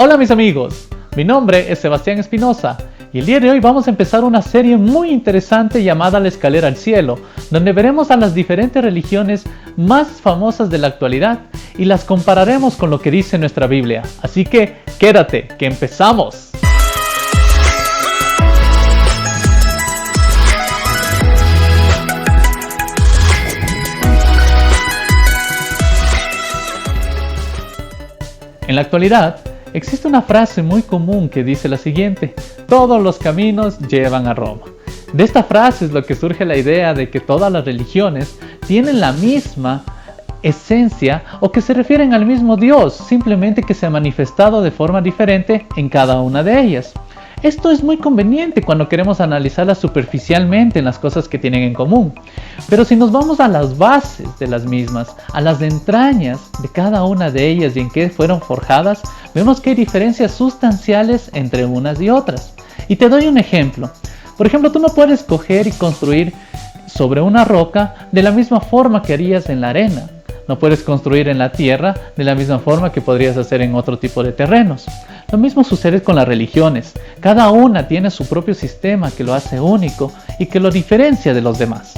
Hola mis amigos, mi nombre es Sebastián Espinosa y el día de hoy vamos a empezar una serie muy interesante llamada La Escalera al Cielo, donde veremos a las diferentes religiones más famosas de la actualidad y las compararemos con lo que dice nuestra Biblia. Así que quédate, que empezamos. En la actualidad, existe una frase muy común que dice la siguiente: todos los caminos llevan a Roma. De esta frase es lo que surge la idea de que todas las religiones tienen la misma esencia o que se refieren al mismo Dios, simplemente que se ha manifestado de forma diferente en cada una de ellas. Esto es muy conveniente cuando queremos analizarlas superficialmente en las cosas que tienen en común. Pero si nos vamos a las bases de las mismas, a las entrañas de cada una de ellas y en qué fueron forjadas, vemos que hay diferencias sustanciales entre unas y otras. Y te doy un ejemplo. Por ejemplo, tú no puedes coger y construir sobre una roca de la misma forma que harías en la arena. No puedes construir en la tierra de la misma forma que podrías hacer en otro tipo de terrenos. Lo mismo sucede con las religiones. Cada una tiene su propio sistema que lo hace único y que lo diferencia de los demás.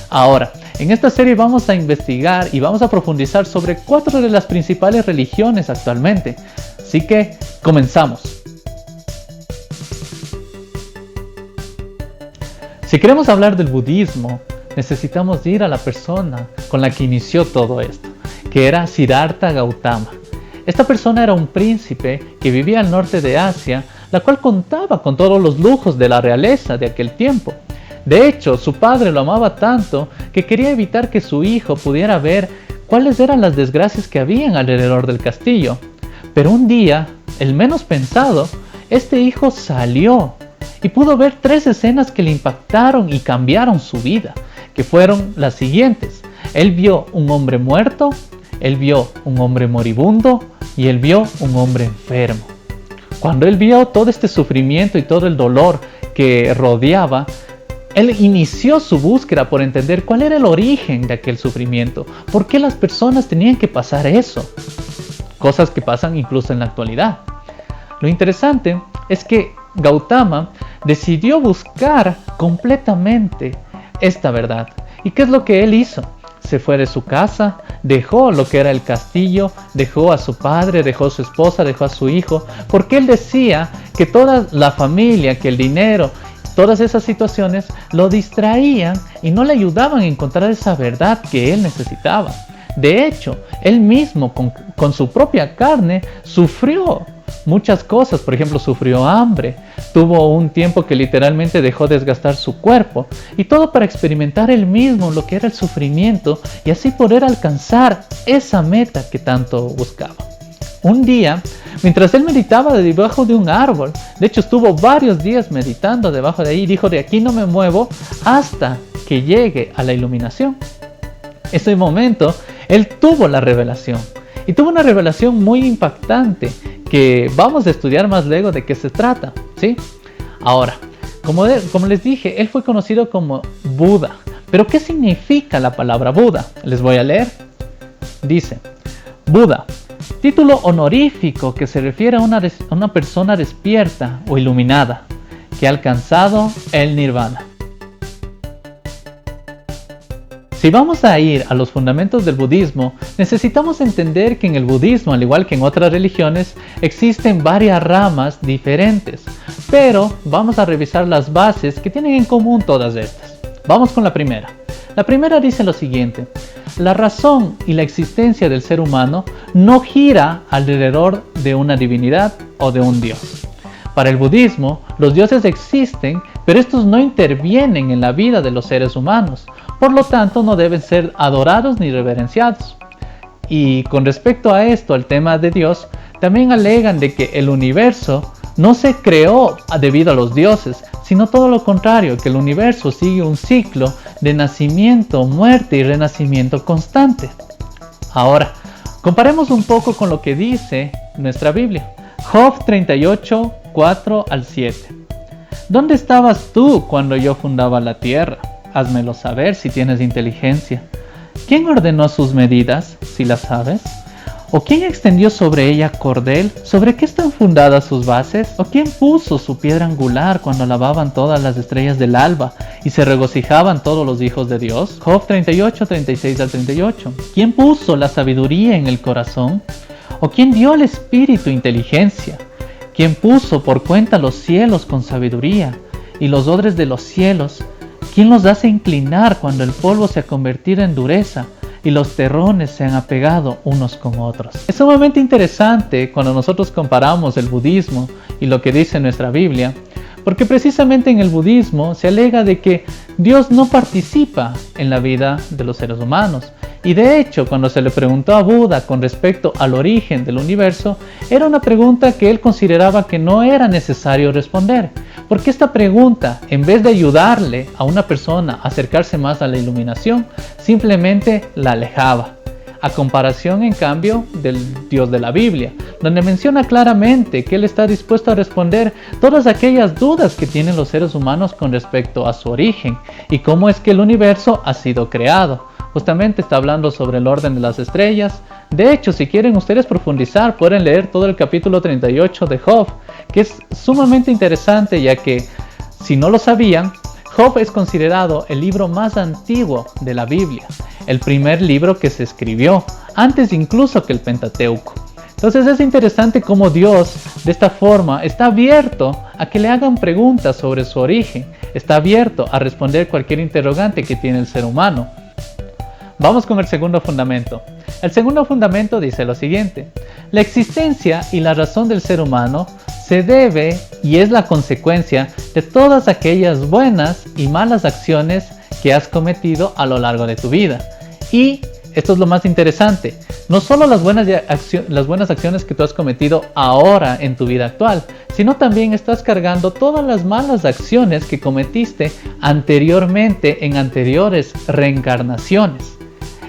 Ahora, en esta serie vamos a investigar y vamos a profundizar sobre 4 de las principales religiones actualmente. Así que, comenzamos. Si queremos hablar del budismo, necesitamos ir a la persona con la que inició todo esto, que era Siddhartha Gautama. Esta persona era un príncipe que vivía al norte de Asia, la cual contaba con todos los lujos de la realeza de aquel tiempo. De hecho, su padre lo amaba tanto que quería evitar que su hijo pudiera ver cuáles eran las desgracias que habían alrededor del castillo. Pero un día, el menos pensado, este hijo salió y pudo ver 3 escenas que le impactaron y cambiaron su vida, que fueron las siguientes. Él vio un hombre muerto, él vio un hombre moribundo y él vio un hombre enfermo. Cuando él vio todo este sufrimiento y todo el dolor que rodeaba, él inició su búsqueda por entender cuál era el origen de aquel sufrimiento, por qué las personas tenían que pasar eso, cosas que pasan incluso en la actualidad. Lo interesante es que Gautama decidió buscar completamente esta verdad. ¿Y qué es lo que él hizo? Se fue de su casa, dejó lo que era el castillo, dejó a su padre, dejó a su esposa, dejó a su hijo, porque él decía que toda la familia, que el dinero, todas esas situaciones lo distraían y no le ayudaban a encontrar esa verdad que él necesitaba. De hecho, él mismo con su propia carne sufrió muchas cosas. Por ejemplo, sufrió hambre, tuvo un tiempo que literalmente dejó desgastar su cuerpo, y todo para experimentar él mismo lo que era el sufrimiento y así poder alcanzar esa meta que tanto buscaba. Un día, mientras él meditaba debajo de un árbol, de hecho estuvo varios días meditando debajo de ahí, dijo: de aquí no me muevo hasta que llegue a la iluminación. Ese momento, él tuvo la revelación, y tuvo una revelación muy impactante que vamos a estudiar más luego de qué se trata, ¿sí? Ahora, como les dije, él fue conocido como Buda. ¿Pero qué significa la palabra Buda? Les voy a leer. Dice: Buda, título honorífico que se refiere a una persona despierta o iluminada que ha alcanzado el nirvana. Si vamos a ir a los fundamentos del budismo, necesitamos entender que en el budismo, al igual que en otras religiones, existen varias ramas diferentes, pero vamos a revisar las bases que tienen en común todas estas. Vamos con la primera. La primera dice lo siguiente: la razón y la existencia del ser humano no gira alrededor de una divinidad o de un dios. Para el budismo, los dioses existen, pero estos no intervienen en la vida de los seres humanos. Por lo tanto, no deben ser adorados ni reverenciados. Y con respecto a esto, al tema de Dios, también alegan de que el universo no se creó debido a los dioses, sino todo lo contrario, que el universo sigue un ciclo de nacimiento, muerte y renacimiento constante. Ahora, comparemos un poco con lo que dice nuestra Biblia. Job 38, 4 al 7. ¿Dónde estabas tú cuando yo fundaba la tierra? Házmelo saber si tienes inteligencia. ¿Quién ordenó sus medidas, si las sabes? ¿O quién extendió sobre ella cordel? ¿Sobre qué están fundadas sus bases? ¿O quién puso su piedra angular cuando alababan todas las estrellas del alba y se regocijaban todos los hijos de Dios? Job 38, 36 al 38. ¿Quién puso la sabiduría en el corazón? ¿O quién dio al espíritu inteligencia? ¿Quién puso por cuenta los cielos con sabiduría y los odres de los cielos? ¿Quién los hace inclinar cuando el polvo se ha convertido en dureza y los terrones se han apegado unos con otros? Es sumamente interesante cuando nosotros comparamos el budismo y lo que dice nuestra Biblia, porque precisamente en el budismo se alega de que Dios no participa en la vida de los seres humanos. Y de hecho, cuando se le preguntó a Buda con respecto al origen del universo, era una pregunta que él consideraba que no era necesario responder, porque esta pregunta, en vez de ayudarle a una persona a acercarse más a la iluminación, simplemente la alejaba. A comparación, en cambio, del Dios de la Biblia, donde menciona claramente que Él está dispuesto a responder todas aquellas dudas que tienen los seres humanos con respecto a su origen y cómo es que el universo ha sido creado. Justamente está hablando sobre el orden de las estrellas. De hecho, si quieren ustedes profundizar, pueden leer todo el capítulo 38 de Job, que es sumamente interesante, ya que, si no lo sabían, Job es considerado el libro más antiguo de la Biblia, el primer libro que se escribió, antes incluso que el Pentateuco. Entonces es interesante cómo Dios, de esta forma, está abierto a que le hagan preguntas sobre su origen, está abierto a responder cualquier interrogante que tiene el ser humano. Vamos con el segundo fundamento. El segundo fundamento dice lo siguiente: la existencia y la razón del ser humano se debe y es la consecuencia de todas aquellas buenas y malas acciones que has cometido a lo largo de tu vida. Y esto es lo más interesante, no solo las buenas acciones que tú has cometido ahora en tu vida actual, sino también estás cargando todas las malas acciones que cometiste anteriormente en anteriores reencarnaciones.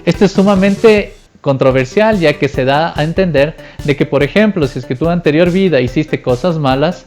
Esto es sumamente controversial, ya que se da a entender de que, por ejemplo, si es que tu anterior vida hiciste cosas malas,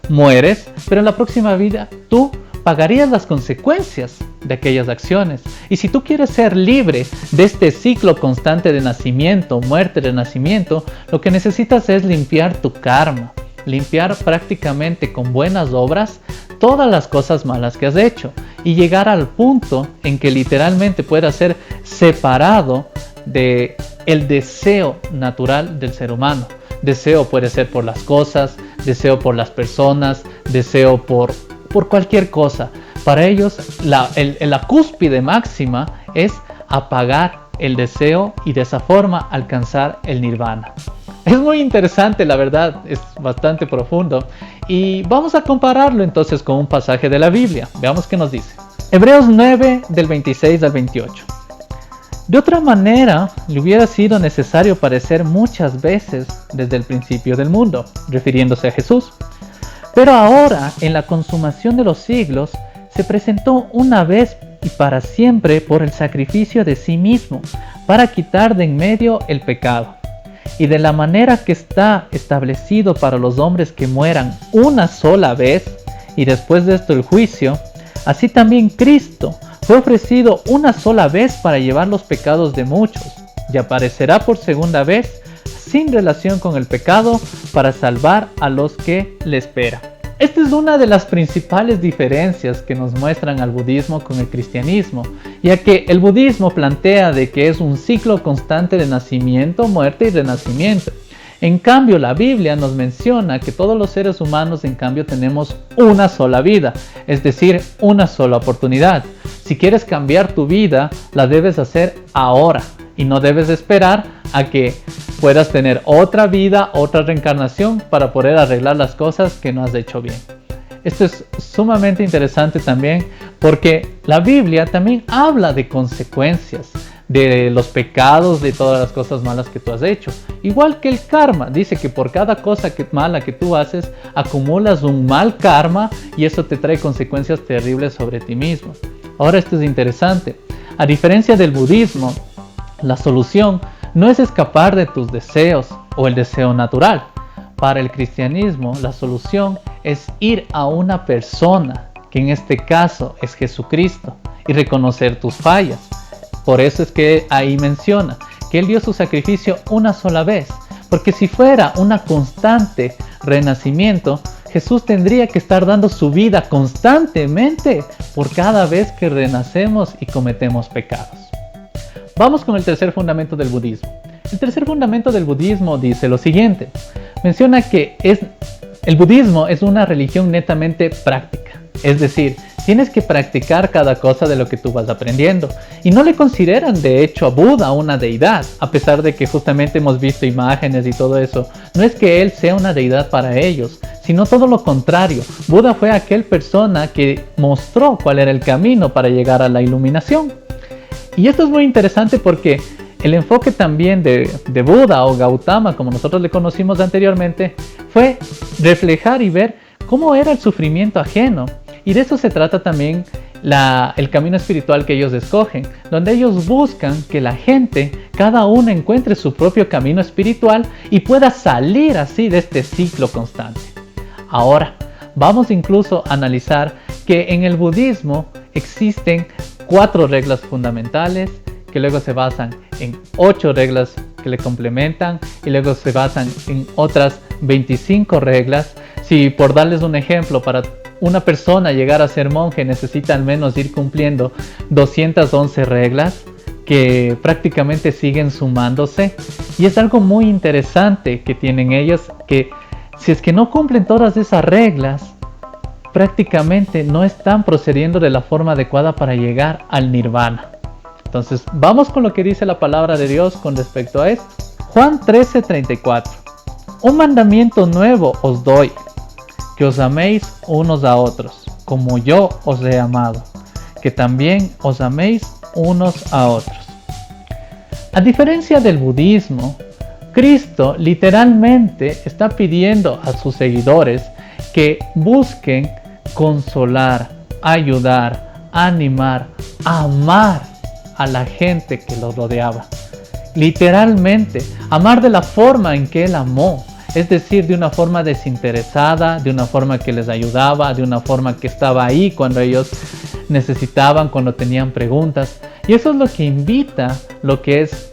mueres, pero en la próxima vida tú pagarías las consecuencias de aquellas acciones. Y si tú quieres ser libre de este ciclo constante de nacimiento, muerte, renacimiento, lo que necesitas es limpiar tu karma, limpiar prácticamente con buenas obras todas las cosas malas que has hecho y llegar al punto en que literalmente puedas ser separado de el deseo natural del ser humano. Deseo puede ser por las cosas, deseo por las personas, deseo por cualquier cosa. Para ellos la cúspide máxima es apagar el deseo y de esa forma alcanzar el nirvana. Es muy interesante, la verdad, es bastante profundo. Y vamos a compararlo entonces con un pasaje de la Biblia. Veamos qué nos dice. Hebreos 9, del 26 al 28. De otra manera, le hubiera sido necesario padecer muchas veces desde el principio del mundo, refiriéndose a Jesús. Pero ahora, en la consumación de los siglos, se presentó una vez y para siempre por el sacrificio de sí mismo, para quitar de en medio el pecado. Y de la manera que está establecido para los hombres que mueran una sola vez, y después de esto el juicio, así también Cristo fue ofrecido una sola vez para llevar los pecados de muchos, y aparecerá por segunda vez, sin relación con el pecado, para salvar a los que le esperan. Esta es una de las principales diferencias que nos muestran al budismo con el cristianismo, ya que el budismo plantea de que es un ciclo constante de nacimiento, muerte y renacimiento. En cambio, la Biblia nos menciona que todos los seres humanos, en cambio, tenemos una sola vida, es decir, una sola oportunidad. Si quieres cambiar tu vida, la debes hacer ahora y no debes esperar a que puedas tener otra vida, otra reencarnación para poder arreglar las cosas que no has hecho bien. Esto es sumamente interesante también porque la Biblia también habla de consecuencias, de los pecados, de todas las cosas malas que tú has hecho. Igual que el karma, dice que por cada cosa mala que tú haces, acumulas un mal karma y eso te trae consecuencias terribles sobre ti mismo. Ahora esto es interesante. A diferencia del budismo, la solución no es escapar de tus deseos o el deseo natural. Para el cristianismo, la solución es ir a una persona, que en este caso es Jesucristo, y reconocer tus fallas. Por eso es que ahí menciona que Él dio su sacrificio una sola vez, porque si fuera una constante renacimiento, Jesús tendría que estar dando su vida constantemente por cada vez que renacemos y cometemos pecados. Vamos con el tercer fundamento del budismo. El tercer fundamento del budismo dice lo siguiente. Menciona que el budismo es una religión netamente práctica. Es decir, tienes que practicar cada cosa de lo que tú vas aprendiendo. Y no le consideran de hecho a Buda una deidad, a pesar de que justamente hemos visto imágenes y todo eso. No es que él sea una deidad para ellos, sino todo lo contrario. Buda fue aquel persona que mostró cuál era el camino para llegar a la iluminación. Y esto es muy interesante porque el enfoque también de Buda o Gautama, como nosotros le conocimos anteriormente, fue reflejar y ver cómo era el sufrimiento ajeno. Y de eso se trata también el camino espiritual que ellos escogen, donde ellos buscan que la gente, cada uno encuentre su propio camino espiritual y pueda salir así de este ciclo constante. Ahora, vamos incluso a analizar que en el budismo existen 4 reglas fundamentales que luego se basan en 8 reglas que le complementan y luego se basan en otras 25 reglas. Si por darles un ejemplo, para una persona llegar a ser monje necesita al menos ir cumpliendo 211 reglas que prácticamente siguen sumándose, y es algo muy interesante que tienen ellos, que si es que no cumplen todas esas reglas, prácticamente no están procediendo de la forma adecuada para llegar al nirvana. Entonces vamos con lo que dice la palabra de Dios con respecto a esto. Juan 13:34. Un mandamiento nuevo os doy, que os améis unos a otros, como yo os he amado, que también os améis unos a otros. A diferencia del budismo, Cristo literalmente está pidiendo a sus seguidores que busquen consolar, ayudar, animar, amar a la gente que los rodeaba. Literalmente, amar de la forma en que Él amó. Es decir, de una forma desinteresada, de una forma que les ayudaba, de una forma que estaba ahí cuando ellos necesitaban, cuando tenían preguntas. Y eso es lo que invita lo que es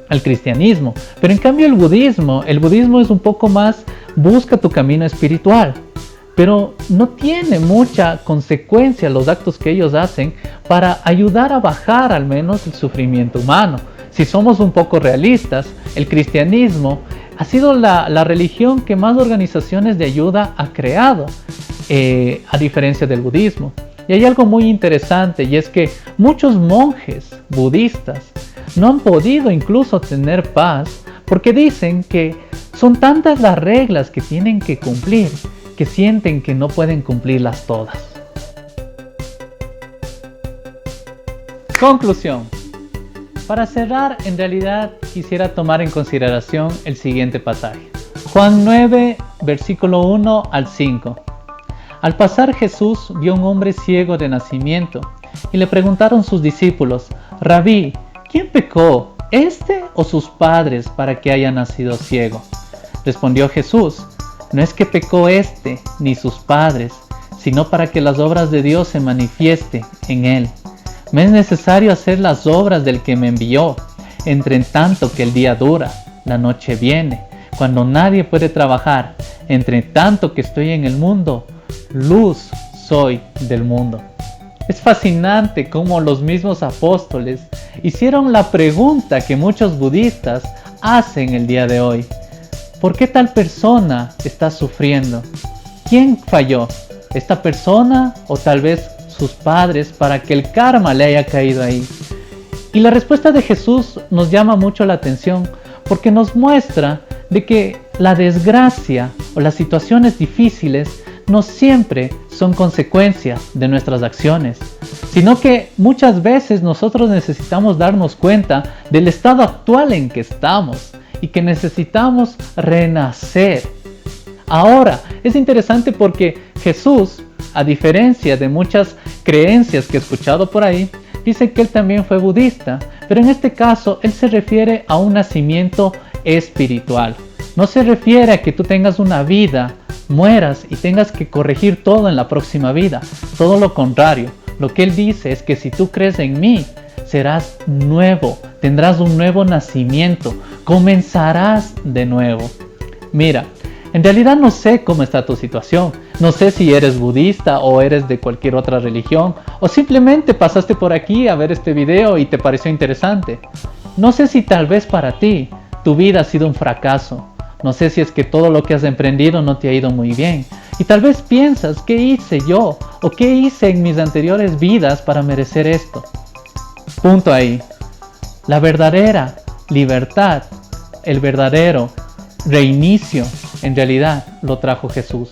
el cristianismo. Pero en cambio el budismo es un poco más, busca tu camino espiritual. Pero no tiene mucha consecuencia los actos que ellos hacen para ayudar a bajar al menos el sufrimiento humano. Si somos un poco realistas, el cristianismo ha sido la religión que más organizaciones de ayuda ha creado, a diferencia del budismo. Y hay algo muy interesante, y es que muchos monjes budistas no han podido incluso tener paz porque dicen que son tantas las reglas que tienen que cumplir que sienten que no pueden cumplirlas todas. Conclusión. Para cerrar, en realidad quisiera tomar en consideración el siguiente pasaje. Juan 9, versículo 1 al 5. Al pasar Jesús vio un hombre ciego de nacimiento y le preguntaron sus discípulos: Rabí, ¿quién pecó, este o sus padres, para que haya nacido ciego? Respondió Jesús: no es que pecó este ni sus padres, sino para que las obras de Dios se manifiesten en él. Me es necesario hacer las obras del que me envió, entre tanto que el día dura, la noche viene, cuando nadie puede trabajar. Entre tanto que estoy en el mundo, luz soy del mundo. Es fascinante cómo los mismos apóstoles hicieron la pregunta que muchos budistas hacen el día de hoy. ¿Por qué tal persona está sufriendo? ¿Quién falló? ¿Esta persona o tal vez sus padres para que el karma le haya caído ahí? Y la respuesta de Jesús nos llama mucho la atención porque nos muestra de que la desgracia o las situaciones difíciles no siempre son consecuencia de nuestras acciones, sino que muchas veces nosotros necesitamos darnos cuenta del estado actual en que estamos y que necesitamos renacer. Ahora, es interesante porque Jesús, a diferencia de muchas creencias que he escuchado por ahí, dice que él también fue budista, pero en este caso él se refiere a un nacimiento espiritual. No se refiere a que tú tengas una vida, mueras y tengas que corregir todo en la próxima vida. Todo lo contrario, lo que él dice es que si tú crees en mí, serás nuevo, tendrás un nuevo nacimiento, comenzarás de nuevo. Mira, en realidad no sé cómo está tu situación, no sé si eres budista o eres de cualquier otra religión, o simplemente pasaste por aquí a ver este video y te pareció interesante. No sé si tal vez para ti tu vida ha sido un fracaso, no sé si es que todo lo que has emprendido no te ha ido muy bien, y tal vez piensas, ¿qué hice yo? ¿O qué hice en mis anteriores vidas para merecer esto? Punto ahí. La verdadera libertad, el verdadero reinicio, en realidad lo trajo Jesús.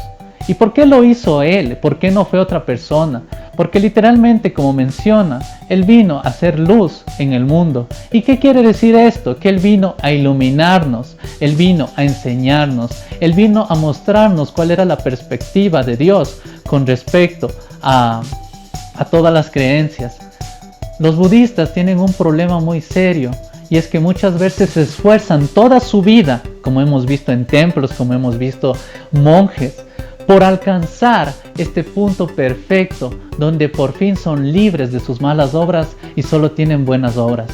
¿Y por qué lo hizo Él? ¿Por qué no fue otra persona? Porque literalmente, como menciona, Él vino a hacer luz en el mundo. ¿Y qué quiere decir esto? Que Él vino a iluminarnos, Él vino a enseñarnos, Él vino a mostrarnos cuál era la perspectiva de Dios con respecto a todas las creencias. Los budistas tienen un problema muy serio, y es que muchas veces se esfuerzan toda su vida, como hemos visto en templos, como hemos visto monjes, por alcanzar este punto perfecto donde por fin son libres de sus malas obras y solo tienen buenas obras.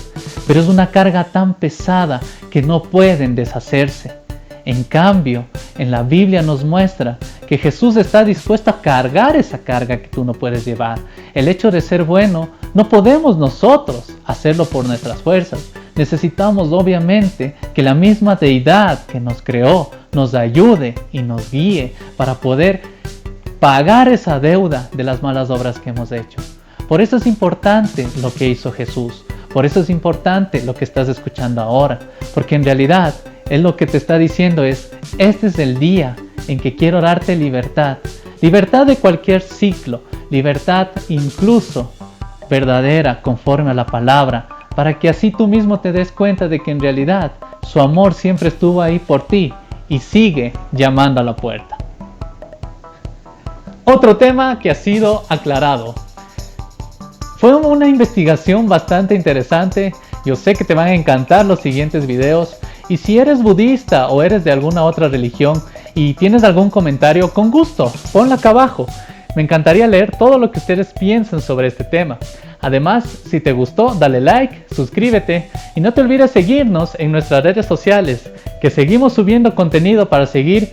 Pero es una carga tan pesada que no pueden deshacerse. En cambio, en la Biblia nos muestra que Jesús está dispuesto a cargar esa carga que tú no puedes llevar. El hecho de ser bueno, no podemos nosotros hacerlo por nuestras fuerzas. Necesitamos obviamente que la misma deidad que nos creó nos ayude y nos guíe para poder pagar esa deuda de las malas obras que hemos hecho. Por eso es importante lo que hizo Jesús. Por eso es importante lo que estás escuchando ahora. Porque en realidad Él lo que te está diciendo es, este es el día en que quiero darte libertad. Libertad de cualquier ciclo. Libertad incluso verdadera conforme a la palabra. Para que así tú mismo te des cuenta de que en realidad su amor siempre estuvo ahí por ti y sigue llamando a la puerta. Otro tema que ha sido aclarado. Fue una investigación bastante interesante. Yo sé que te van a encantar los siguientes videos. Y si eres budista o eres de alguna otra religión y tienes algún comentario, con gusto, ponlo acá abajo. Me encantaría leer todo lo que ustedes piensan sobre este tema. Además, si te gustó, dale like, suscríbete y no te olvides seguirnos en nuestras redes sociales, que seguimos subiendo contenido para seguir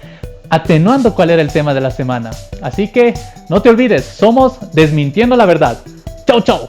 atenuando cuál era el tema de la semana. Así que no te olvides, somos Desmintiendo la Verdad. ¡Chau, chau!